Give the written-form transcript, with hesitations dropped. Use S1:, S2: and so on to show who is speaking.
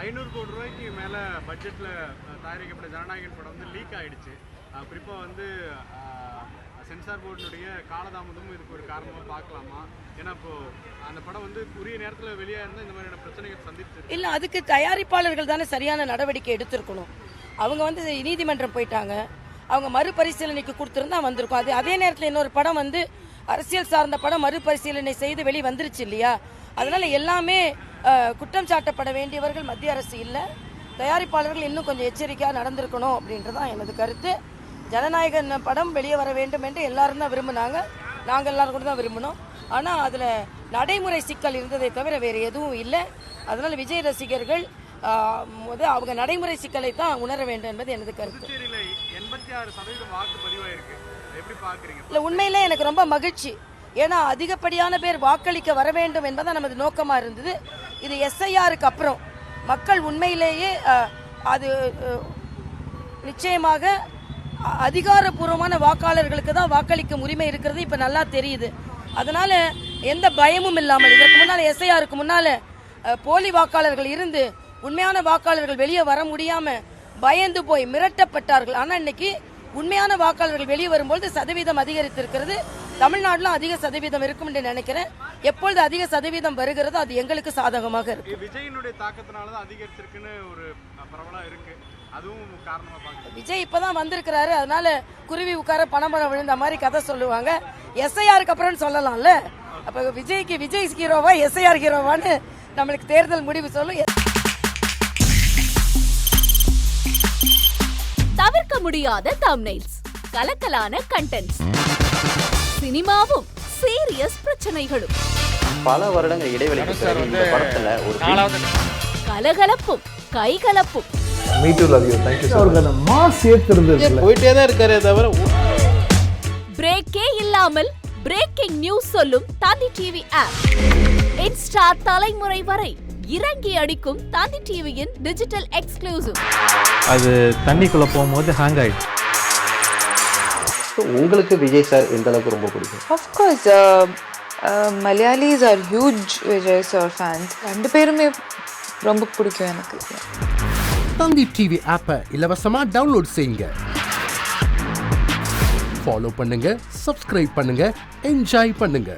S1: 500 கோடி ரூபாய்க்கு மேலே பட்ஜெட்டில் தயாரிக்கப்பட்ட ஜனநாயகன் படம் வந்து லீக் ஆகிடுச்சு. குறிப்பாக வந்து சென்சார் போர்டினுடைய காலதாமதமும் இதுக்கு ஒரு காரணமாக பார்க்கலாமா? ஏன்னா இப்போது அந்த படம் வந்து உரிய நேரத்தில் வெளியாக இருந்தால் இந்த மாதிரியான பிரச்சனைகள் சந்திச்சு
S2: இல்லை, அதுக்கு தயாரிப்பாளர்கள் தானே சரியான நடவடிக்கை எடுத்திருக்கணும். அவங்க வந்து நீதிமன்றம் போயிட்டாங்க, அவங்க மறுபரிசீலனைக்கு கொடுத்துருந்தா வந்திருக்கும். அதே நேரத்தில் இன்னொரு படம் வந்து அரசியல் சார்ந்த படம் மறுபரிசீலனை செய்து வெளி வந்துருச்சு இல்லையா? அதனால எல்லாமே குற்றம் சாட்டப்பட வேண்டியவர்கள் மத்திய அரசு இல்லை, தயாரிப்பாளர்கள் இன்னும் கொஞ்சம் எச்சரிக்கையாக நடந்திருக்கணும் அப்படின்றதான் எனது கருத்து. ஜனநாயகன் படம் வெளியே வர வேண்டும் என்று எல்லாரும் தான் விரும்பினாங்க, நாங்கள் எல்லாரும் கூட தான் விரும்பினோம். ஆனால் அதில் நடைமுறை சிக்கல் இருந்ததை தவிர வேறு எதுவும் இல்லை. அதனால் விஜய் ரசிகர்கள் அவங்க நடைமுறை சிக்கலை தான் உணர வேண்டும் என்பது எனது கருத்து. இல்லை, உண்மையிலே எனக்கு ரொம்ப மகிழ்ச்சி. ஏன்னா அதிகப்படியான பேர் வாக்களிக்க வர வேண்டும் என்பதான் நமது நோக்கமாக இருந்தது. இது எஸ்ஐஆருக்கு அப்புறம் மக்கள் உண்மையிலேயே அது நிச்சயமாக அதிகாரப்பூர்வமான வாக்காளர்களுக்கு தான் வாக்களிக்கும் உரிமை இருக்கிறது இப்போ நல்லா தெரியுது. அதனால எந்த பயமும் இல்லாமல், இதற்கு முன்னால் எஸ்ஐஆருக்கு முன்னால் போலி வாக்காளர்கள் இருந்து உண்மையான வாக்காளர்கள் வெளியே வர முடியாமல் பயந்து போய் மிரட்டப்பட்டார்கள். ஆனால் இன்னைக்கு உண்மையான வாக்காளர்கள் வெளியே வரும்போது சதவீதம் அதிகரித்திருக்கிறது. தமிழ்நாட்டிலும் அதிக சதவீதம் இருக்கும் என்று நினைக்கிறேன். எப்பொழுது அதிக சதவீதம் வருகிறதோ அது எங்களுக்கு சாதகமாக இருக்கு.
S1: விஜயினுடைய தாக்கத்தினால தான் அதிகரிச்சிருக்குன்னு ஒரு பரவலா இருக்கு. அதுவும் காரணமா பாக்குறேன்.
S2: விஜய் இப்பதான் வந்திருக்கிறாரு, அதனால குருவி உட்கார பணமரம் விழுந்த மாதிரி கதை சொல்லுவாங்க. எஸ்ஐஆருக்கு அப்புறம் சொல்லலாம்ல. அப்ப விஜய்க்கு விஜய் ஹீரோவா எஸ்ஐஆர் ஹீரோவான்னு நம்மளுக்கு தேர்தல் முடிவு சொல்லும்.
S3: தவிர்க்க முடியாத தம்ப்நெயில்ஸ், கலக்கலான கண்டென்ட்ஸ், சினிமாவும் சீரியஸ் பிரச்சனைகளும்,
S4: பல வருடங்கள் இடைவெளிக்கு பிறகு இந்த படத்துல ஒரு
S3: கலகலப்பும் கைகலப்பும்.
S5: Me too, love you. Thank you so much. அவர்களை மாஸ் ஏத்துறதுல
S4: போயிட்டே தான் இருக்காரே தவிர
S3: பிரேக்கே இல்லாமல் பிரேக்கிங் நியூஸ் சொல்லும் தந்தி டிவி ஆப். இன்ஸ்டா தலைமுறை வரை இறங்கி அடிக்கும் தந்தி டிவியின் டிஜிட்டல் எக்ஸ்க்ளூசிவ்.
S5: அது தண்ணிக்குள்ள போகும்போது ஹேங் ஆயிடுச்சு.
S4: உங்களுக்கு விஜய் சார் எந்த அளவுக்கு ரொம்ப பிடிக்கும்?
S6: Of course, Malayalis are huge Vijay sir fans. ரெண்டு பேருமே ரொம்ப பிடிக்கும் எனக்கு.
S7: தந்தி டிவி ஆப்பை இலவசமா டவுன்லோட் செய்யுங்க, ஃபாலோ பண்ணுங்க, சப்ஸ்கிரைப் பண்ணுங்க, என்ஜாய் பண்ணுங்க.